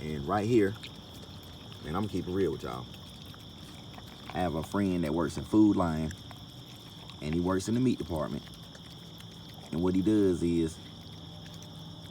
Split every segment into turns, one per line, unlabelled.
And right here, and I'm gonna keep it real with y'all. I have a friend that works in Food Line, and he works in the meat department. And what he does is,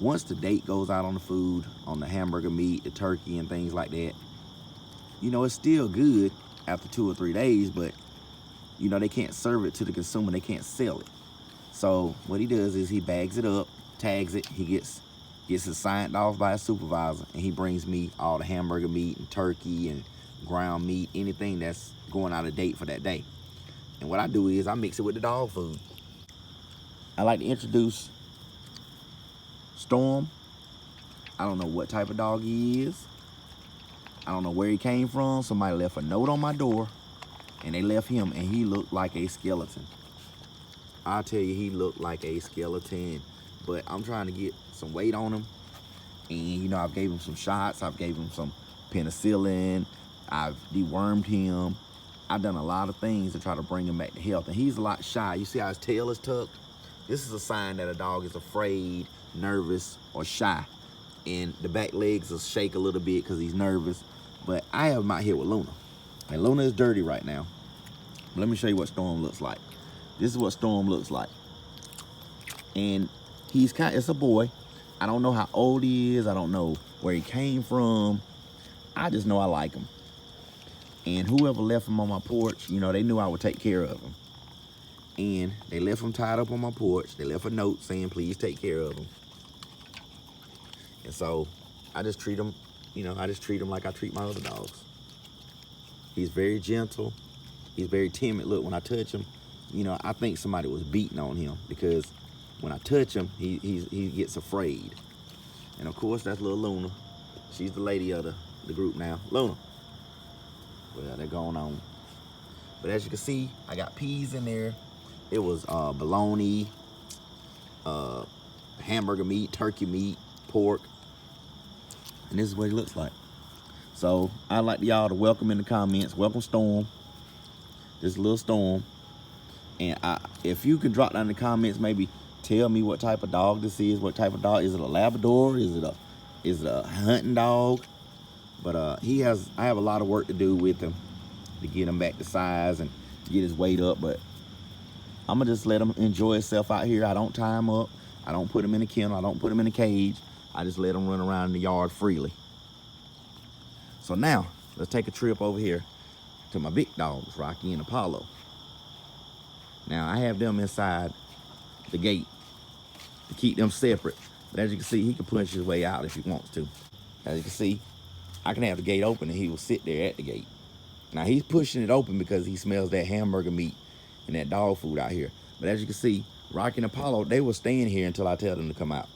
once the date goes out on the food, on the hamburger meat, the turkey, and things like that, you know, it's still good after 2 or 3 days, but you know, they can't serve it to the consumer, they can't sell it. So what he does is he bags it up, tags it, he gets it signed off by a supervisor, and he brings me all the hamburger meat and turkey and ground meat, anything that's going out of date for that day. And what I do is I mix it with the dog food. I like to introduce Storm. I don't know what type of dog he is. I don't know where he came from. Somebody left a note on my door, and they left him, and he looked like a skeleton. I'll tell you, he looked like a skeleton. But I'm trying to get some weight on him. And, you know, I've gave him some shots. I've gave him some penicillin. I've dewormed him. I've done a lot of things to try to bring him back to health. And he's a lot shy. You see how his tail is tucked? This is a sign that a dog is afraid, nervous, or shy. And the back legs will shake a little bit because he's nervous. But I have him out here with Luna. And Luna is dirty right now. But let me show you what Storm looks like. This is what Storm looks like. And it's a boy. I don't know how old he is. I don't know where he came from. I just know I like him. And whoever left him on my porch, you know, they knew I would take care of him. And they left him tied up on my porch. They left a note saying, please take care of him. And so I just treat him, you know, like I treat my other dogs. He's very gentle. He's very timid. Look, when I touch him, you know, I think somebody was beating on him, because when I touch him, he gets afraid. And of course, that's little Luna. She's the lady of the group now. Luna. Well, they're going on. But as you can see, I got peas in there. It was bologna, hamburger meat, turkey meat, pork. And this is what he looks like. So I'd like y'all to welcome in the comments. Welcome Storm. This little Storm. And if you can drop down in the comments, maybe tell me what type of dog this is. What type of dog? Is it a Labrador? Is it a hunting dog? But I have a lot of work to do with him to get him back to size and get his weight up. But I'm gonna just let him enjoy himself out here. I don't tie him up. I don't put him in a kennel. I don't put him in a cage. I just let him run around in the yard freely. So now let's take a trip over here to my big dogs, Rocky and Apollo. Now I have them inside the gate to keep them separate. But as you can see, he can push his way out if he wants to. As you can see, I can have the gate open and he will sit there at the gate. Now he's pushing it open because he smells that hamburger meat and that dog food out here. But as you can see, Rocky and Apollo, they were staying here until I tell them to come out.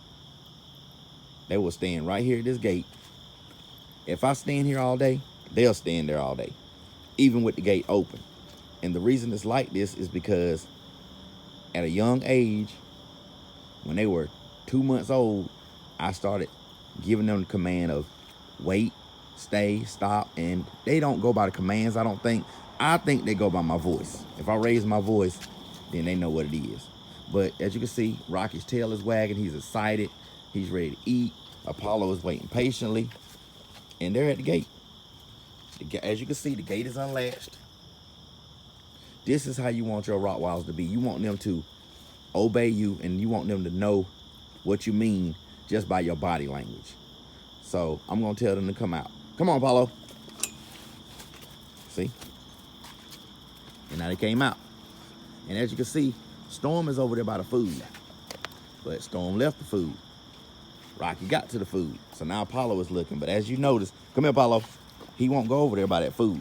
They were staying right here at this gate. If I stand here all day, they'll stand there all day, even with the gate open. And the reason it's like this is because at a young age, when they were 2 months old, I started giving them the command of wait, stay, stop, and they don't go by the commands, I don't think. I think they go by my voice. If I raise my voice, then they know what it is. But as you can see, Rocky's tail is wagging. He's excited. He's ready to eat. Apollo is waiting patiently. And they're at the gate. As you can see, the gate is unlatched. This is how you want your Rottweilers to be. You want them to obey you, and you want them to know what you mean just by your body language. So I'm gonna tell them to come out. Come on, Apollo. See? And now they came out. And as you can see, Storm is over there by the food. But Storm left the food. Rocky got to the food. So now Apollo is looking. But as you notice, come here, Apollo. He won't go over there by that food.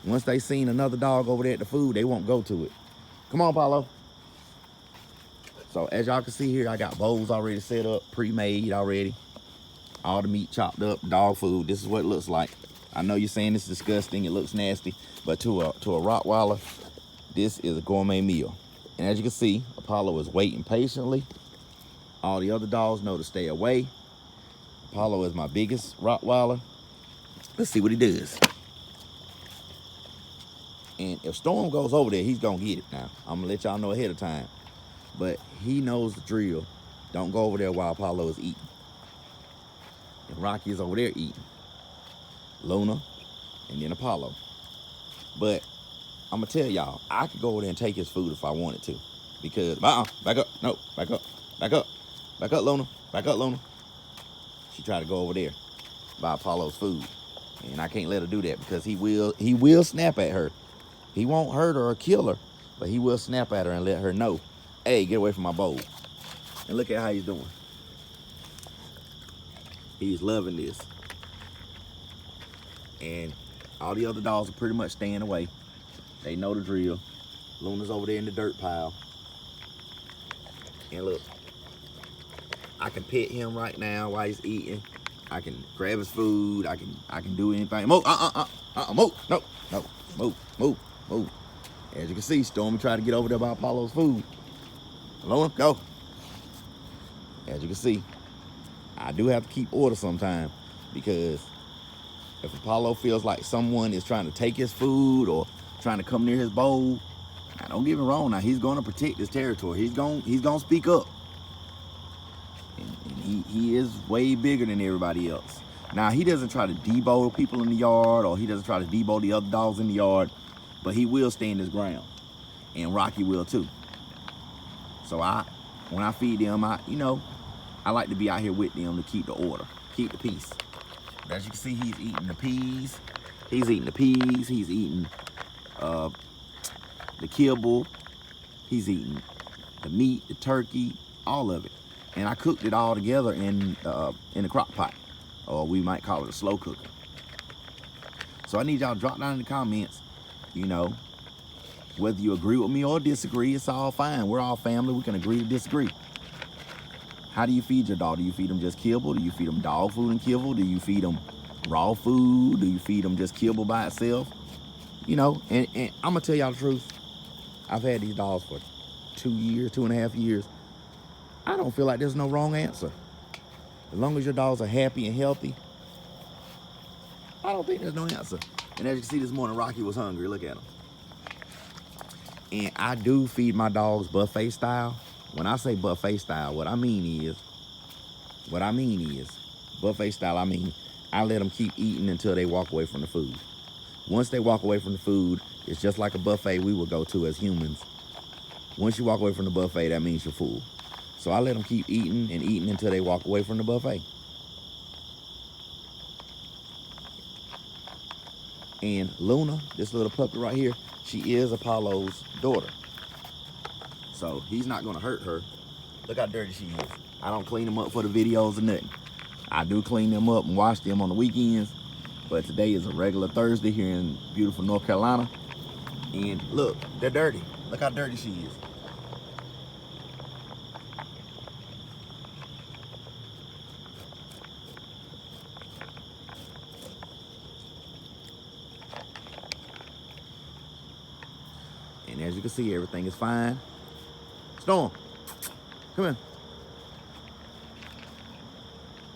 Once they seen another dog over there at the food, they won't go to it. Come on, Apollo. So as y'all can see here, I got bowls already set up, pre-made already. All the meat chopped up, dog food. This is what it looks like. I know you're saying it's disgusting, it looks nasty, but to a Rottweiler, this is a gourmet meal. And as you can see, Apollo is waiting patiently. All the other dogs know to stay away. Apollo is my biggest Rottweiler. Let's see what he does. And if Storm goes over there, he's gonna get it now. I'm gonna let y'all know ahead of time. But he knows the drill. Don't go over there while Apollo is eating. And Rocky is over there eating. Luna, and then Apollo. But I'm gonna tell y'all, I could go over there and take his food if I wanted to. Because, back up, no, back up, Luna, back up, Luna. She tried to go over there by Apollo's food. And I can't let her do that because he will snap at her. He won't hurt her or kill her, but he will snap at her and let her know, hey, get away from my bowl. And look at how he's doing. He's loving this. And all the other dogs are pretty much staying away. They know the drill. Luna's over there in the dirt pile. And look, I can pet him right now while he's eating. I can grab his food. I can do anything. Move, move, no, move. As you can see, Stormy tried to get over there by Apollo's food. Luna, go. As you can see, I do have to keep order sometimes because if Apollo feels like someone is trying to take his food or trying to come near his bowl, now don't get me wrong. Now he's going to protect his territory. He's going to speak up. And he is way bigger than everybody else. Now he doesn't try to debo people in the yard or he doesn't try to debo the other dogs in the yard, but he will stand his ground, and Rocky will too. So when I feed them, I like to be out here with them to keep the order, keep the peace. As you can see, he's eating the peas. He's eating the peas. He's eating the kibble. He's eating the meat, the turkey, all of it. And I cooked it all together in a crock pot, or we might call it a slow cooker. So I need y'all to drop down in the comments, whether you agree with me or disagree, it's all fine. We're all family. We can agree to disagree. How do you feed your dog? Do you feed them just kibble? Do you feed them dog food and kibble? Do you feed them raw food? Do you feed them just kibble by itself? And I'm going to tell y'all the truth. I've had these dogs for 2 years, 2.5 years. I don't feel like there's no wrong answer. As long as your dogs are happy and healthy, I don't think there's no answer. And as you can see this morning, Rocky was hungry. Look at him. And I do feed my dogs buffet style. When I say buffet style, what I mean is, buffet style, I let them keep eating until they walk away from the food. Once they walk away from the food, it's just like a buffet we would go to as humans. Once you walk away from the buffet, that means you're full. So I let them keep eating and eating until they walk away from the buffet. And Luna, this little puppy right here, she is Apollo's daughter. So he's not gonna hurt her. Look how dirty she is. I don't clean them up for the videos or nothing. I do clean them up and wash them on the weekends, but today is a regular Thursday here in beautiful North Carolina. And look, they're dirty. Look how dirty she is. And as you can see, everything is fine. Storm, come here.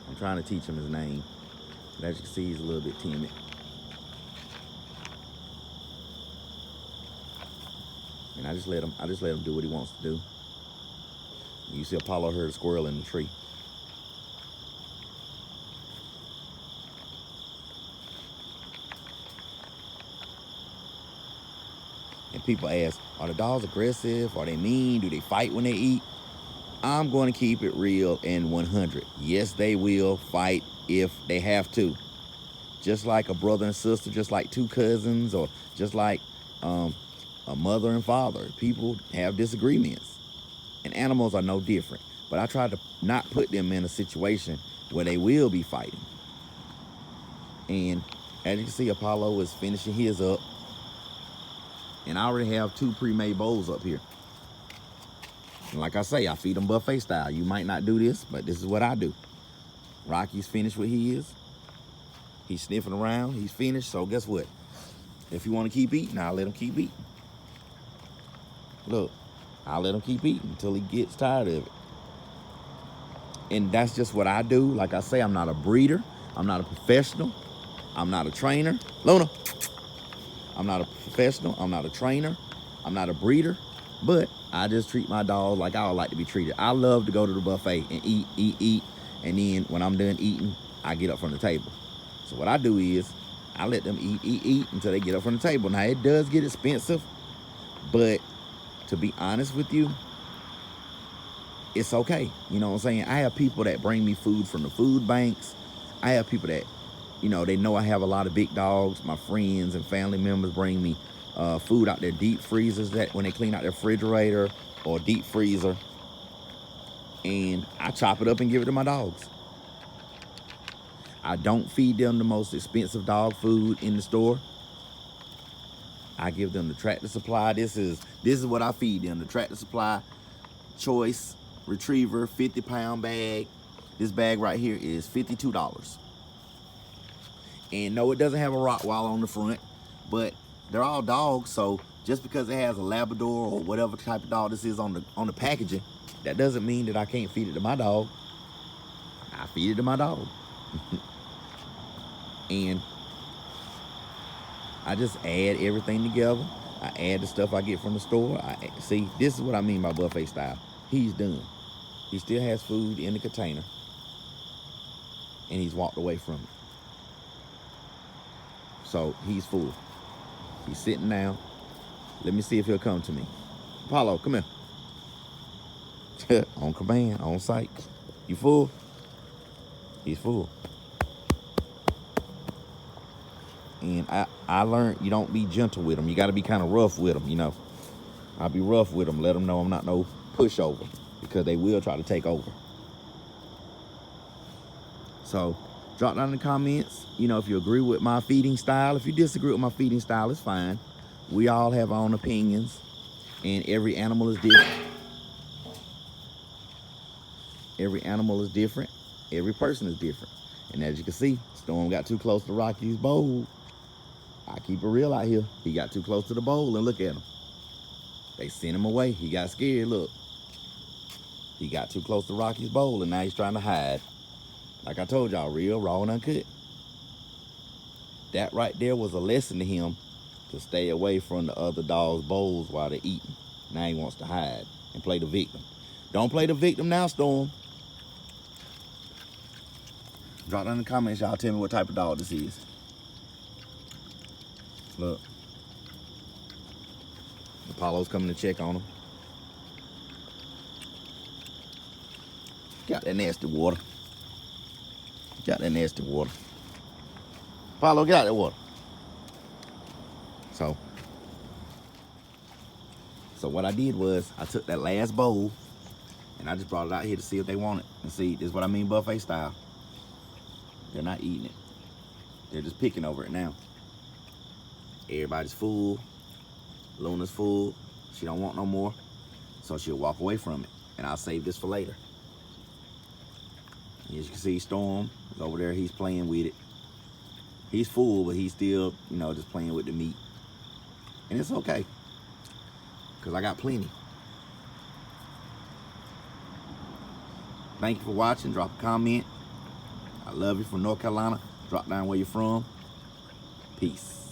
I'm trying to teach him his name. But as you can see, he's a little bit timid. And I just let him do what he wants to do. You see Apollo heard a squirrel in the tree. And people ask, are the dogs aggressive? Are they mean? Do they fight when they eat? I'm going to keep it real and 100. Yes, they will fight if they have to. Just like a brother and sister, just like two cousins, or just like a mother and father. People have disagreements. And animals are no different. But I try to not put them in a situation where they will be fighting. And as you can see, Apollo is finishing his up. And I already have 2 pre-made bowls up here. And like I say, I feed them buffet style. You might not do this, but this is what I do. Rocky's finished what he is. He's sniffing around. He's finished. So guess what? If you want to keep eating, I'll let him keep eating. Look, I'll let him keep eating until he gets tired of it. And that's just what I do. Like I say, I'm not a breeder. I'm not a professional. I'm not a trainer. Luna. I'm not a professional. I'm not a trainer. I'm not a breeder. But I just treat my dog like I would like to be treated. I love to go to the buffet and eat. And then when I'm done eating, I get up from the table. So what I do is I let them eat until they get up from the table. Now, it does get expensive, but to be honest with you, it's okay. You know what I'm saying? I have people that bring me food from the food banks. I have people that, they know I have a lot of big dogs. My friends and family members bring me food out their deep freezers that when they clean out their refrigerator or deep freezer. And I chop it up and give it to my dogs. I don't feed them the most expensive dog food in the store. I give them the Tractor Supply. This is what I feed them. The Tractor Supply Choice Retriever 50-pound bag. This bag right here is $52. And no, it doesn't have a Rottweiler on the front, but they're all dogs. So just because it has a Labrador or whatever type of dog this is on the packaging, that doesn't mean that I can't feed it to my dog. I feed it to my dog. And I just add everything together. I add the stuff I get from the store. See, this is what I mean by buffet style. He's done. He still has food in the container, and he's walked away from it. So he's full. He's sitting down. Let me see if he'll come to me. Apollo, come here. On command, on sight. You full? He's full. And I learned you don't be gentle with them. You got to be kind of rough with them, I'll be rough with them. Let them know I'm not no pushover, because they will try to take over. So drop down in the comments, if you agree with my feeding style. If you disagree with my feeding style, it's fine. We all have our own opinions, and every animal is different. Every animal is different. Every person is different. And as you can see, Storm got too close to Rocky's bowl. I keep it real out here. He got too close to the bowl, and look at him. They sent him away. He got scared, look. He got too close to Rocky's bowl, and now he's trying to hide. Like I told y'all, real, raw, and uncut. That right there was a lesson to him, to stay away from the other dogs' bowls while they're eating. Now he wants to hide and play the victim. Don't play the victim now, Storm. Drop down in the comments, y'all tell me what type of dog this is. Look. Apollo's coming to check on him. Got that nasty water. Got that nasty water. Apollo, get out that water. So what I did was I took that last bowl and I just brought it out here to see if they want it. And see, this is what I mean buffet style. They're not eating it. They're just picking over it now. Everybody's full. Luna's full. She don't want no more. So she'll walk away from it. And I'll save this for later. As you can see, Storm is over there. He's playing with it. He's full, but he's still, just playing with the meat. And it's okay, because I got plenty. Thank you for watching. Drop a comment. I love you from North Carolina. Drop down where you're from. Peace.